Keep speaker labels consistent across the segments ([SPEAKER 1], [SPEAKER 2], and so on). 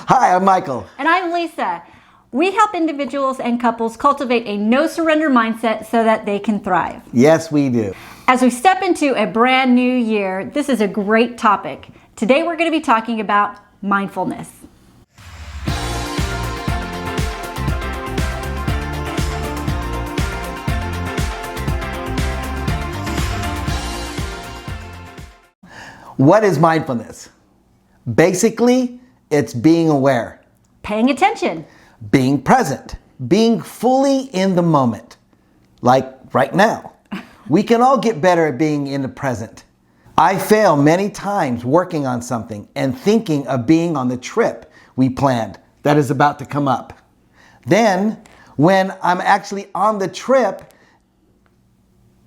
[SPEAKER 1] Hi, I'm Michael.
[SPEAKER 2] And I'm Lisa. We help individuals and couples cultivate a no-surrender mindset so that they can thrive.
[SPEAKER 1] Yes, we do.
[SPEAKER 2] As we step into a brand new year, this is a great topic. Today we're going to be talking about mindfulness.
[SPEAKER 1] What is mindfulness? Basically, it's being aware,
[SPEAKER 2] Paying attention.
[SPEAKER 1] being present, being fully in the moment, like right now. We can all get better at being in the present. I fail many times working on something and thinking of being on the trip we planned that is about to come up. Then, when I'm actually on the trip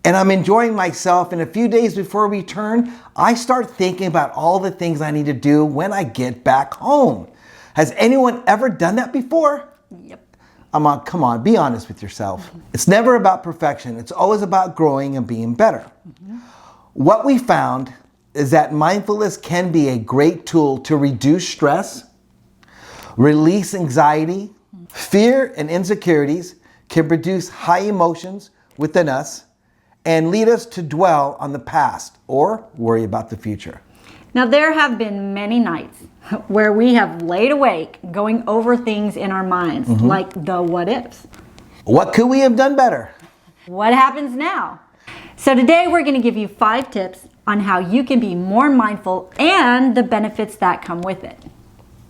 [SPEAKER 1] and I'm enjoying myself, and a few days before we return, I start thinking about all the things I need to do when I get back home. Has anyone ever done that before?
[SPEAKER 2] Yep.
[SPEAKER 1] Come on, be honest with yourself. It's never about perfection. It's always about growing and being better. What we found is that mindfulness can be a great tool to reduce stress, release anxiety, fear and insecurities, can produce high emotions within us, and lead us to dwell on the past or worry about the future.
[SPEAKER 2] Now, there have been many nights where we have laid awake going over things in our minds, like the what ifs.
[SPEAKER 1] What could we have done better?
[SPEAKER 2] What happens now? So today we're going to give you 5 tips on how you can be more mindful and the benefits that come with it.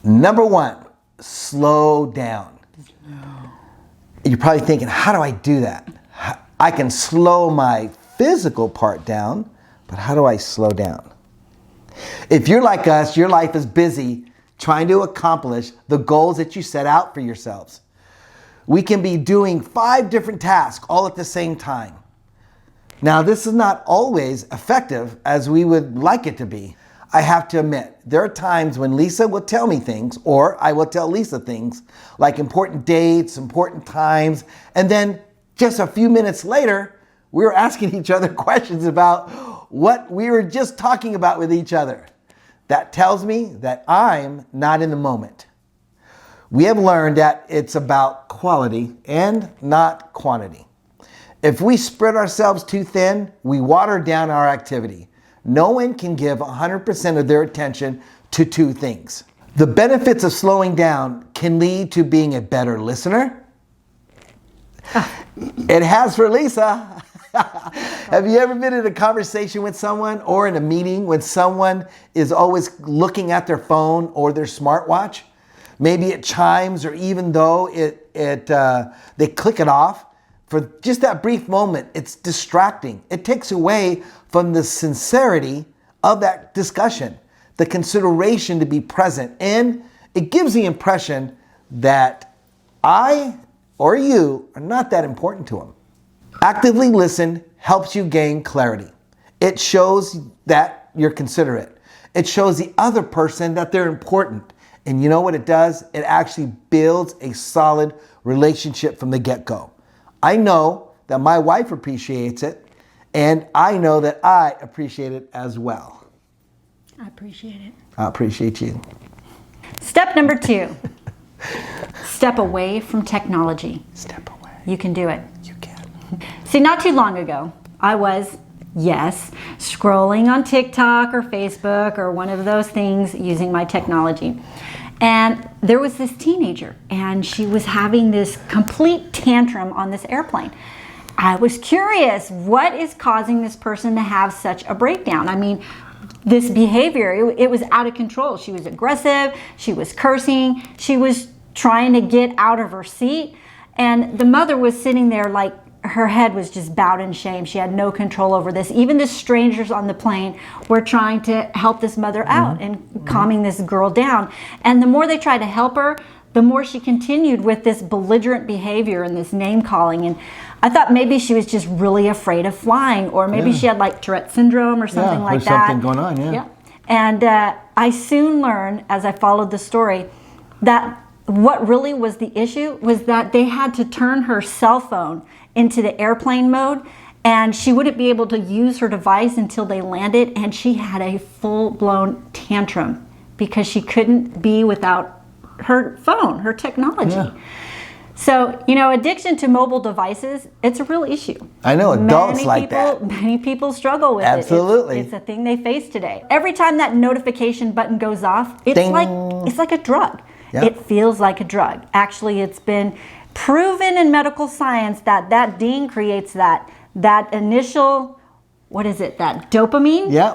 [SPEAKER 1] Number 1, slow down. You're probably thinking, how do I do that? I can slow my physical part down, but how do I slow down? If you're like us, your life is busy trying to accomplish the goals that you set out for yourselves. We can be doing 5 different tasks all at the same time. Now, this is not always effective as we would like it to be. I have to admit, there are times when Lisa will tell me things, or I will tell Lisa things, like important dates, important times, and then just a few minutes later, we were asking each other questions about what we were just talking about with each other. That tells me that I'm not in the moment. We have learned that it's about quality and not quantity. If we spread ourselves too thin, we water down our activity. No one can give 100% of their attention to 2 things. The benefits of slowing down can lead to being a better listener. It has for Lisa. Have you ever been in a conversation with someone or in a meeting when someone is always looking at their phone or their smartwatch? Maybe it chimes, or even though they click it off for just that brief moment, it's distracting. It takes away from the sincerity of that discussion, the consideration to be present, and it gives the impression that I or you are not that important to them. Actively listen helps you gain clarity. It shows that you're considerate. It shows the other person that they're important. And you know what it does? It actually builds a solid relationship from the get-go. I know that my wife appreciates it, and I know that I appreciate it as well.
[SPEAKER 2] I appreciate it.
[SPEAKER 1] I appreciate you.
[SPEAKER 2] Step number 2. Step away from technology.
[SPEAKER 1] Step away.
[SPEAKER 2] You can do it.
[SPEAKER 1] You can.
[SPEAKER 2] See, not too long ago, I was, yes, scrolling on TikTok or Facebook or one of those things using my technology. And there was this teenager, and she was having this complete tantrum on this airplane. I was curious, what is causing this person to have such a breakdown? I mean, this behavior, it was out of control. She was aggressive, she was cursing, she was trying to get out of her seat, and the mother was sitting there like her head was just bowed in shame. She had no control over this. Even the strangers on the plane were trying to help this mother out and calming this girl down. And the more they tried to help her, the more she continued with this belligerent behavior and this name calling. And I thought maybe she was just really afraid of flying, or maybe she had like Tourette syndrome or something like that.
[SPEAKER 1] Something going on, yeah.
[SPEAKER 2] And I soon learned, as I followed the story, that what really was the issue was that they had to turn her cell phone into the airplane mode, and she wouldn't be able to use her device until they landed, and she had a full-blown tantrum because she couldn't be without her phone, her technology.
[SPEAKER 1] Yeah.
[SPEAKER 2] So, you know, addiction to mobile devices, it's a real issue.
[SPEAKER 1] I know, adults like that.
[SPEAKER 2] Many people struggle with
[SPEAKER 1] Absolutely.
[SPEAKER 2] it. It's a thing they face today. Every time that notification button goes off, it's
[SPEAKER 1] Ding.
[SPEAKER 2] it's like a drug.
[SPEAKER 1] Yep.
[SPEAKER 2] It feels like a drug. Actually, it's been proven in medical science that that ding creates that initial, what is it, that dopamine?
[SPEAKER 1] Yeah,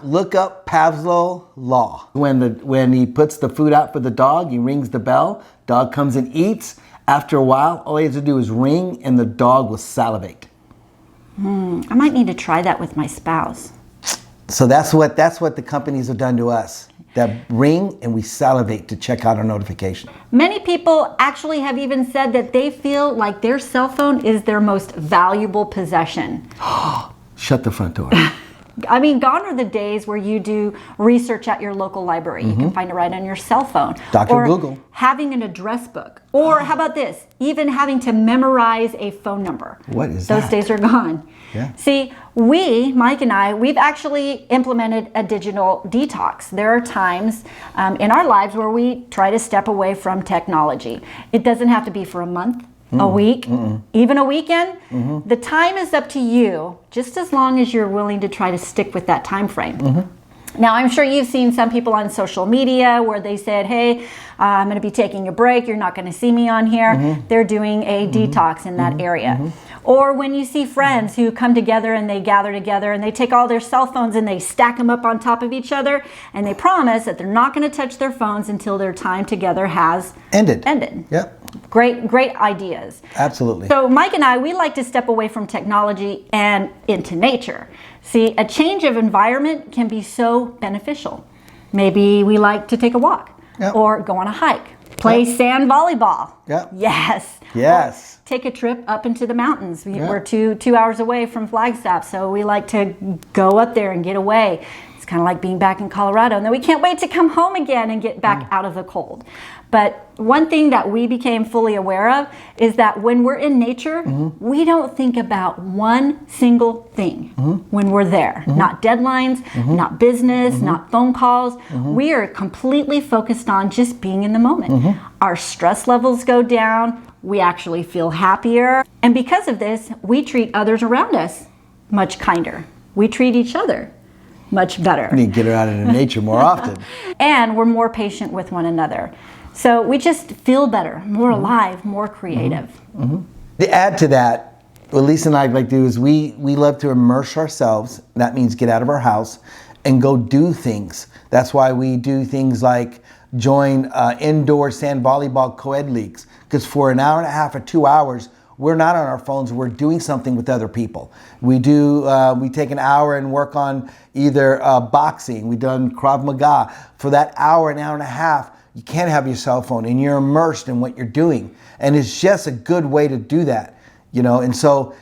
[SPEAKER 1] look up Pavlov's law. When he puts the food out for the dog, he rings the bell, dog comes and eats. After a while, all he has to do is ring and the dog will salivate.
[SPEAKER 2] I might need to try that with my spouse.
[SPEAKER 1] So that's what the companies have done to us. That ring and we salivate to check out our notification.
[SPEAKER 2] Many people actually have even said that they feel like their cell phone is their most valuable possession.
[SPEAKER 1] Shut the front door.
[SPEAKER 2] I mean, gone are the days where you do research at your local library. You can find it right on your cell phone.
[SPEAKER 1] Dr. Google.
[SPEAKER 2] Having an address book. Or how about this? Even having to memorize a phone number.
[SPEAKER 1] What is
[SPEAKER 2] Those
[SPEAKER 1] that?
[SPEAKER 2] days are gone.
[SPEAKER 1] Yeah.
[SPEAKER 2] See, Mike and I, we've actually implemented a digital detox. There are times in our lives where we try to step away from technology. It doesn't have to be for a month, a week, even a weekend. The time is up to you, just as long as you're willing to try to stick with that time frame. Now, I'm sure you've seen some people on social media where they said, hey, I'm going to be taking a break. You're not going to see me on here. They're doing a detox in that area. Or when you see friends who come together and they gather together and they take all their cell phones and they stack them up on top of each other and they promise that they're not going to touch their phones until their time together has ended.
[SPEAKER 1] Yep.
[SPEAKER 2] Great ideas.
[SPEAKER 1] Absolutely.
[SPEAKER 2] So Mike and I, we like to step away from technology and into nature. See, a change of environment can be so beneficial. Maybe we like to take a walk or go on a hike, play sand volleyball.
[SPEAKER 1] Yep.
[SPEAKER 2] Yes.
[SPEAKER 1] Yes.
[SPEAKER 2] Or take a trip up into the mountains. We're two hours away from Flagstaff, so we like to go up there and get away. It's kind of like being back in Colorado, and then we can't wait to come home again and get back out of the cold. But one thing that we became fully aware of is that when we're in nature, we don't think about one single thing when we're there. Not deadlines, not business, not phone calls. We are completely focused on just being in the moment. Our stress levels go down. We actually feel happier. And because of this, we treat others around us much kinder. We treat each other much better.
[SPEAKER 1] You need to get her out into nature more often.
[SPEAKER 2] And we're more patient with one another. So we just feel better, more alive, more creative.
[SPEAKER 1] To add to that, what Lisa and I like to do is we love to immerse ourselves. That means get out of our house and go do things. That's why we do things like join indoor sand volleyball co-ed leagues. Because for an hour and a half or 2 hours, we're not on our phones, we're doing something with other people. We take an hour and work on either boxing, we've done Krav Maga. For that hour and a half, you can't have your cell phone and you're immersed in what you're doing. And it's just a good way to do that, you know? And so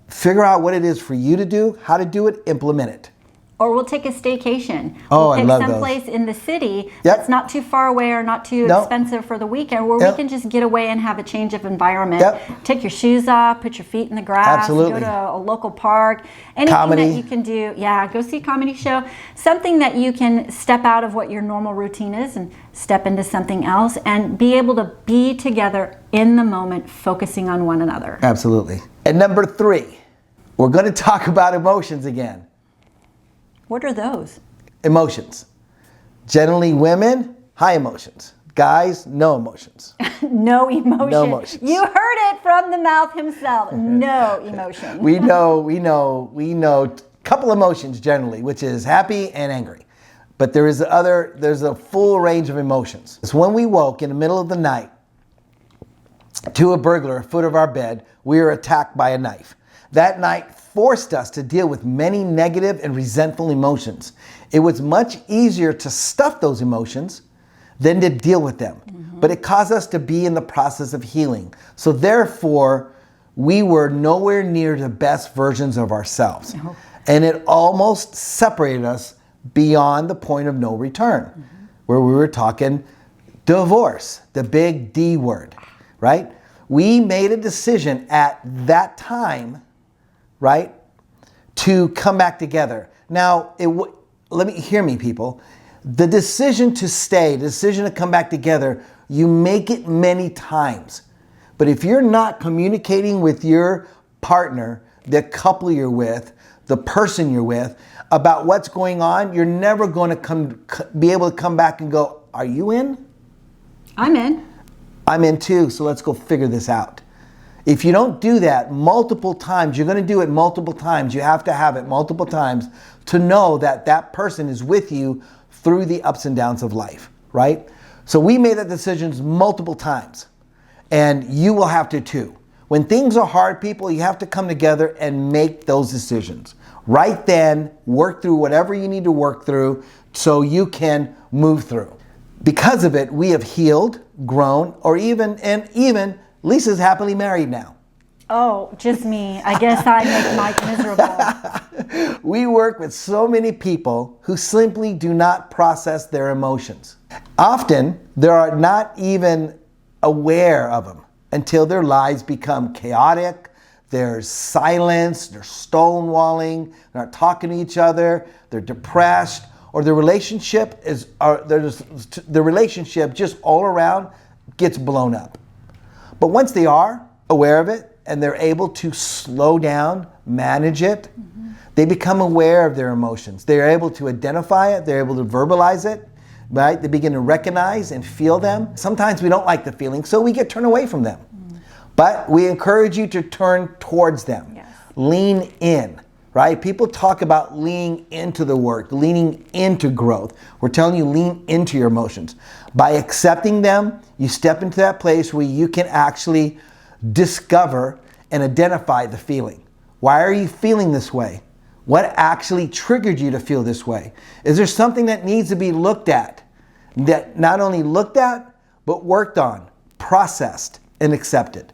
[SPEAKER 1] figure out what it is for you to do, how to do it, implement it.
[SPEAKER 2] Or we'll take a staycation.
[SPEAKER 1] Oh,
[SPEAKER 2] we'll
[SPEAKER 1] I love
[SPEAKER 2] pick
[SPEAKER 1] those.
[SPEAKER 2] someplace in the city that's not too far away or not too expensive for the weekend, where we can just get away and have a change of environment. Take your shoes off, put your feet in the grass,
[SPEAKER 1] Absolutely.
[SPEAKER 2] go to a local park. Anything
[SPEAKER 1] Comedy.
[SPEAKER 2] that you can do. Yeah, go see a comedy show. Something that you can step out of what your normal routine is and step into something else and be able to be together in the moment, focusing on one another.
[SPEAKER 1] Absolutely. And number 3, we're going to talk about emotions again.
[SPEAKER 2] What are those?
[SPEAKER 1] Emotions. Generally women, high emotions. Guys, no emotions.
[SPEAKER 2] No emotion.
[SPEAKER 1] No emotions.
[SPEAKER 2] You heard it from the mouth himself. No emotion.
[SPEAKER 1] We know a couple emotions generally, which is happy and angry. But there's a full range of emotions. It's when we woke in the middle of the night to a burglar at the foot of our bed, we were attacked by a knife. That night forced us to deal with many negative and resentful emotions. It was much easier to stuff those emotions than to deal with them. But it caused us to be in the process of healing. So therefore, we were nowhere near the best versions of ourselves. And it almost separated us beyond the point of no return, where we were talking divorce, the big D word, right? We made a decision at that time, right, to come back together. Now, hear me, people. The decision to stay, the decision to come back together, you make it many times. But if you're not communicating with your partner, the couple you're with, the person you're with, about what's going on, you're never going to be able to come back and go, are you in?
[SPEAKER 2] I'm in.
[SPEAKER 1] I'm in too, so let's go figure this out. If you don't do that multiple times, you're going to do it multiple times. You have to have it multiple times to know that that person is with you through the ups and downs of life, right? So we made that decisions multiple times, and you will have to too. When things are hard, people, you have to come together and make those decisions. Right then, work through whatever you need to work through so you can move through. Because of it, we have healed, grown, even Lisa's happily married now.
[SPEAKER 2] Oh, just me. I guess I make Mike miserable.
[SPEAKER 1] We work with so many people who simply do not process their emotions. Often, they are not even aware of them until their lives become chaotic. There's silence, they're stonewalling, they're not talking to each other, they're depressed, or the relationship just all around gets blown up. But once they are aware of it and they're able to slow down, manage it, they become aware of their emotions. They're able to identify it, they're able to verbalize it, right? They begin to recognize and feel them. Sometimes we don't like the feeling, so we get turned away from them. But we encourage you to turn towards them.
[SPEAKER 2] Yes.
[SPEAKER 1] Lean in, right? People talk about leaning into the work, leaning into growth. We're telling you lean into your emotions. By accepting them, you step into that place where you can actually discover and identify the feeling. Why are you feeling this way? What actually triggered you to feel this way? Is there something that needs to be looked at? That not only looked at, but worked on, processed, and accepted.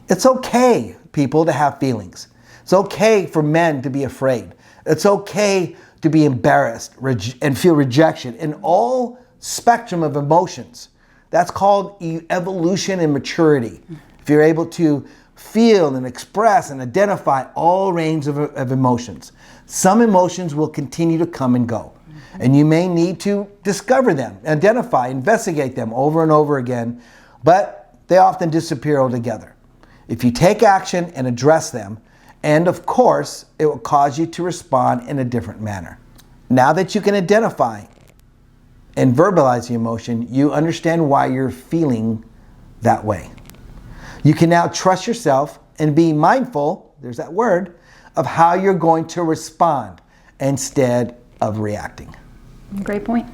[SPEAKER 1] It's okay, people, to have feelings. It's okay for men to be afraid. It's okay to be embarrassed and feel rejection in all spectrum of emotions. That's called evolution and maturity. If you're able to feel and express and identify all range of emotions. Some emotions will continue to come and go. And you may need to discover them, identify, investigate them over and over again, but they often disappear altogether. If you take action and address them, and of course, it will cause you to respond in a different manner. Now that you can identify and verbalize the emotion, you understand why you're feeling that way. You can now trust yourself and be mindful, there's that word, of how you're going to respond instead of reacting.
[SPEAKER 2] Great point.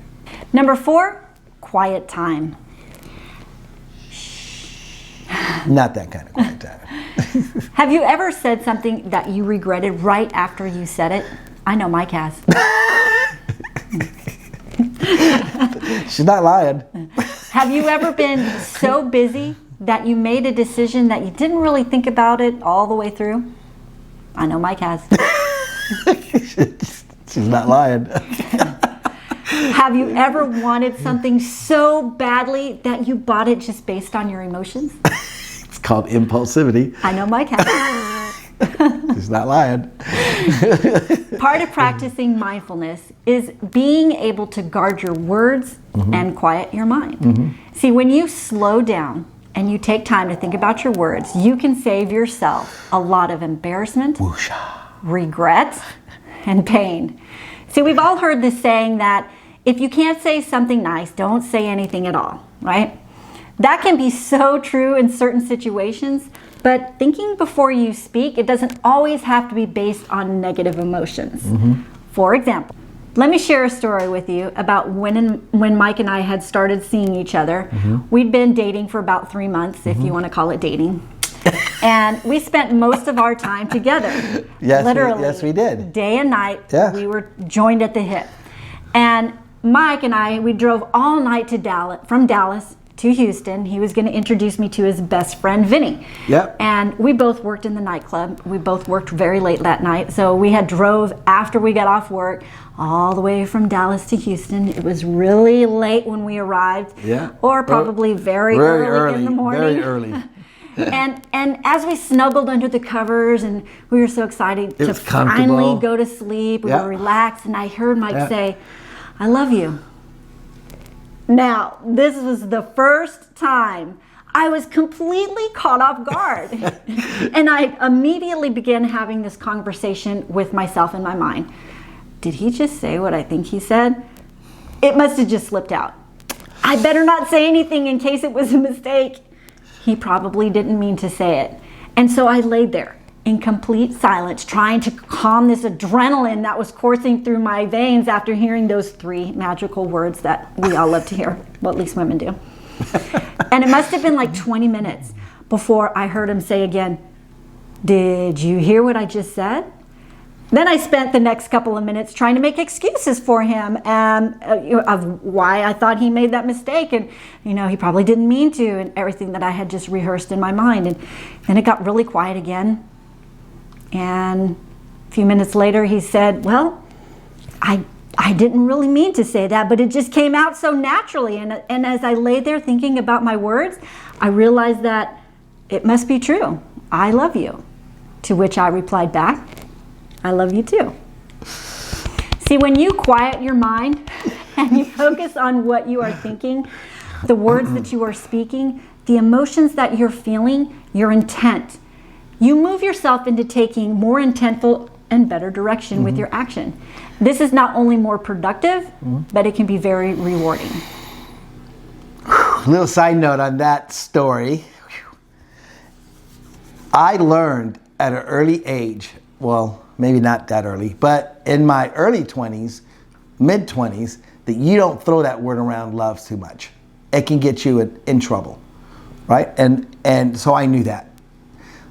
[SPEAKER 2] Number 4, quiet time.
[SPEAKER 1] Not that kind of quiet time.
[SPEAKER 2] Have you ever said something that you regretted right after you said it? I know Mike has.
[SPEAKER 1] She's not lying.
[SPEAKER 2] Have you ever been so busy that you made a decision that you didn't really think about it all the way through? I know Mike has.
[SPEAKER 1] She's not lying.
[SPEAKER 2] Have you ever wanted something so badly that you bought it just based on your emotions?
[SPEAKER 1] It's called impulsivity.
[SPEAKER 2] I know Mike has.
[SPEAKER 1] She's not lying.
[SPEAKER 2] Part of practicing mindfulness is being able to guard your words and quiet your mind. See, when you slow down and you take time to think about your words, you can save yourself a lot of embarrassment, regret, and pain. See, we've all heard this saying that if you can't say something nice, don't say anything at all, right? That can be so true in certain situations, but thinking before you speak, it doesn't always have to be based on negative emotions. For example, let me share a story with you about when Mike and I had started seeing each other. We'd been dating for about 3 months, if you want to call it dating. And we spent most of our time together. Literally.
[SPEAKER 1] Yes, we did.
[SPEAKER 2] Day and night,
[SPEAKER 1] Yeah.
[SPEAKER 2] we were joined at the hip. And Mike and I, we drove all night to from Dallas to Houston. He was going to introduce me to his best friend, Vinny.
[SPEAKER 1] Yep.
[SPEAKER 2] And we both worked in the nightclub. We both worked very late that night. So we had drove after we got off work all the way from Dallas to Houston. It was really late when we arrived.
[SPEAKER 1] Yeah.
[SPEAKER 2] Or probably very early in the morning.
[SPEAKER 1] Very early.
[SPEAKER 2] And as we snuggled under the covers and we were so excited to
[SPEAKER 1] was comfortable.
[SPEAKER 2] finally go to sleep, we
[SPEAKER 1] Yeah.
[SPEAKER 2] were relaxed, and I heard Mike say, I love you. Now, this was the first time I was completely caught off guard. And I immediately began having this conversation with myself in my mind. Did he just say what I think he said? It must have just slipped out. I better not say anything in case it was a mistake. He probably didn't mean to say it. And so I laid there in complete silence, trying to calm this adrenaline that was coursing through my veins after hearing those 3 magical words that we all love to hear. Well, at least women do. And it must have been like 20 minutes before I heard him say again, "Did you hear what I just said?" Then I spent the next couple of minutes trying to make excuses for him and of why I thought he made that mistake, and he probably didn't mean to, and everything that I had just rehearsed in my mind. And then it got really quiet again. And a few minutes later he said, "Well, I didn't really mean to say that, but it just came out so naturally." And as I lay there thinking about my words, I realized that it must be true. I love you. To which I replied back, I love you too. See, when you quiet your mind and you focus on what you are thinking, the words that you are speaking, the emotions that you're feeling, your intent, you move yourself into taking more intentful and better direction with your action. This is not only more productive, but it can be very rewarding.
[SPEAKER 1] Little side note on that story. I learned at an early age, well, maybe not that early, but in my early 20s, mid 20s, that you don't throw that word around, love, too much. It can get you in trouble, right? And so I knew that.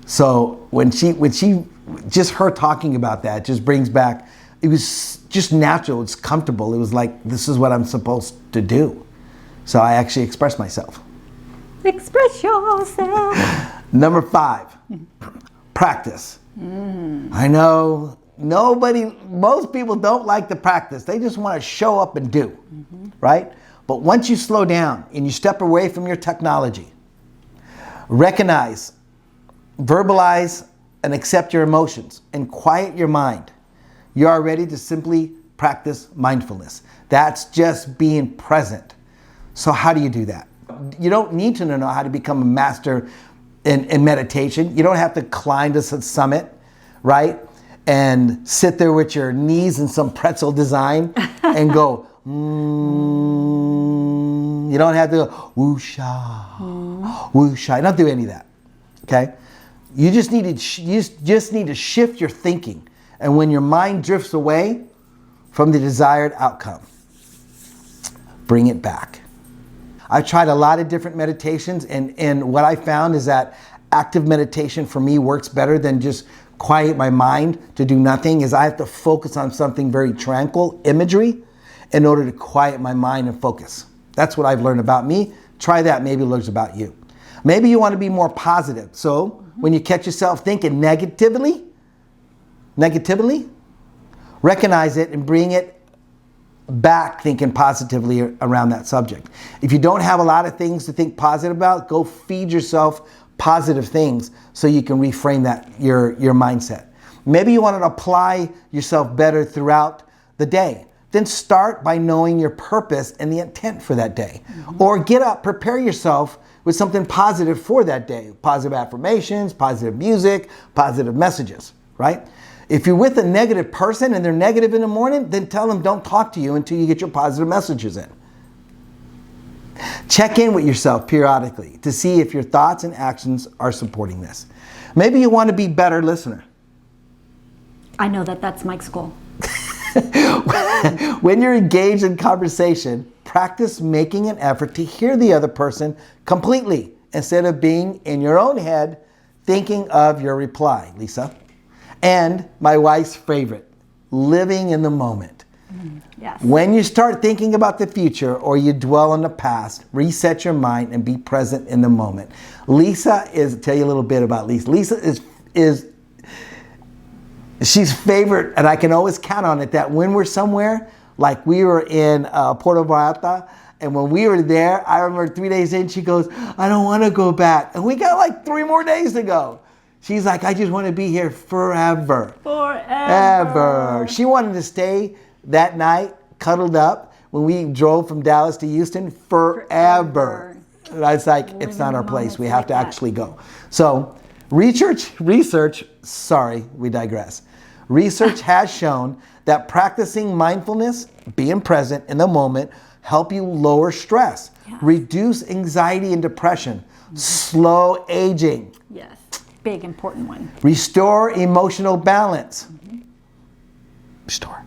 [SPEAKER 1] So when she just her talking about that just brings back, it was just natural, it's comfortable. It was like, this is what I'm supposed to do. So I actually expressed myself.
[SPEAKER 2] Express yourself.
[SPEAKER 1] Number 5, practice. I know most people don't like the practice. They just want to show up and do, right? But once you slow down and you step away from your technology, recognize, verbalize, and accept your emotions and quiet your mind, you are ready to simply practice mindfulness. That's just being present. So how do you do that? You don't need to know how to become a master in meditation. You don't have to climb to some summit, right? And sit there with your knees in some pretzel design and go, You don't have to go, woosha, woosha. You don't do any of that, okay? You just need to shift your thinking. And when your mind drifts away from the desired outcome, bring it back. I've tried a lot of different meditations, and what I found is that active meditation for me works better than just quiet my mind to do nothing. Is I have to focus on something very tranquil, imagery, in order to quiet my mind and focus. That's what I've learned about me. Try that, maybe it learns about you. Maybe you want to be more positive. So when you catch yourself thinking negatively, recognize it and bring it back thinking positively around that subject. If you don't have a lot of things to think positive about, go feed yourself positive things so you can reframe that your mindset. Maybe you want to apply yourself better throughout the day. Then start by knowing your purpose and the intent for that day. Or get up, prepare yourself with something positive for that day. Positive affirmations, positive music, positive messages, right? If you're with a negative person and they're negative in the morning, then tell them don't talk to you until you get your positive messages in. Check in with yourself periodically to see if your thoughts and actions are supporting this. Maybe you want to be a better listener.
[SPEAKER 2] I know that's Mike's goal.
[SPEAKER 1] When you're engaged in conversation, practice making an effort to hear the other person completely instead of being in your own head thinking of your reply, Lisa. And my wife's favorite, living in the moment.
[SPEAKER 2] Yes.
[SPEAKER 1] When you start thinking about the future or you dwell on the past, reset your mind and be present in the moment. Tell you a little bit about Lisa. Lisa she's favorite, and I can always count on it, that when we're somewhere, like we were in Puerto Vallarta, and when we were there, I remember 3 days in, she goes, I don't want to go back. And we got like 3 more days to go. She's like, I just want to be here forever.
[SPEAKER 2] Forever.
[SPEAKER 1] She wanted to stay that night, cuddled up when we drove from Dallas to Houston, forever. And I was like, it's not our place. We have to actually go. So research, sorry, we digress. Research has shown that practicing mindfulness, being present in the moment, help you lower stress, reduce anxiety and depression, slow aging.
[SPEAKER 2] Yes, big important one.
[SPEAKER 1] Restore emotional balance. Restore.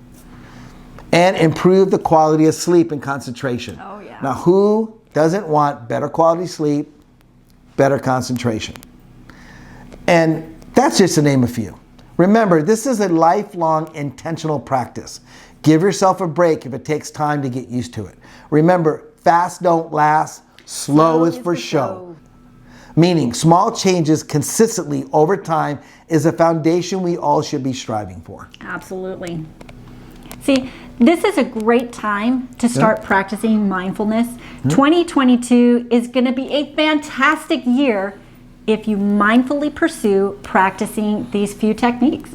[SPEAKER 1] And improve the quality of sleep and concentration.
[SPEAKER 2] Oh, yeah.
[SPEAKER 1] Now, who doesn't want better quality sleep, better concentration? And that's just to name a few. Remember, this is a lifelong intentional practice. Give yourself a break if it takes time to get used to it. Remember, fast don't last, slow is for show. Meaning, small changes consistently over time is a foundation we all should be striving for.
[SPEAKER 2] Absolutely. See, this is a great time to start practicing mindfulness. 2022 is going to be a fantastic year if you mindfully pursue practicing these few techniques.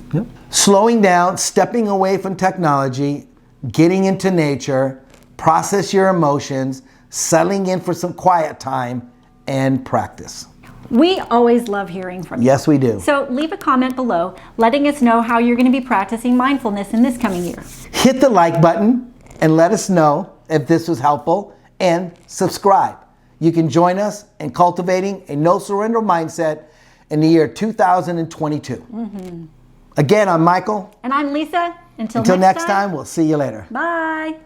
[SPEAKER 1] Slowing down, stepping away from technology, getting into nature, process your emotions, settling in for some quiet time, and practice.
[SPEAKER 2] We always love hearing from you.
[SPEAKER 1] Yes, we do.
[SPEAKER 2] So leave a comment below letting us know how you're going to be practicing mindfulness in this coming year.
[SPEAKER 1] Hit the like button and let us know if this was helpful, and subscribe. You can join us in cultivating a no-surrender mindset in the year 2022. Again, I'm Michael.
[SPEAKER 2] And I'm Lisa. Until
[SPEAKER 1] next time, we'll see you later.
[SPEAKER 2] Bye.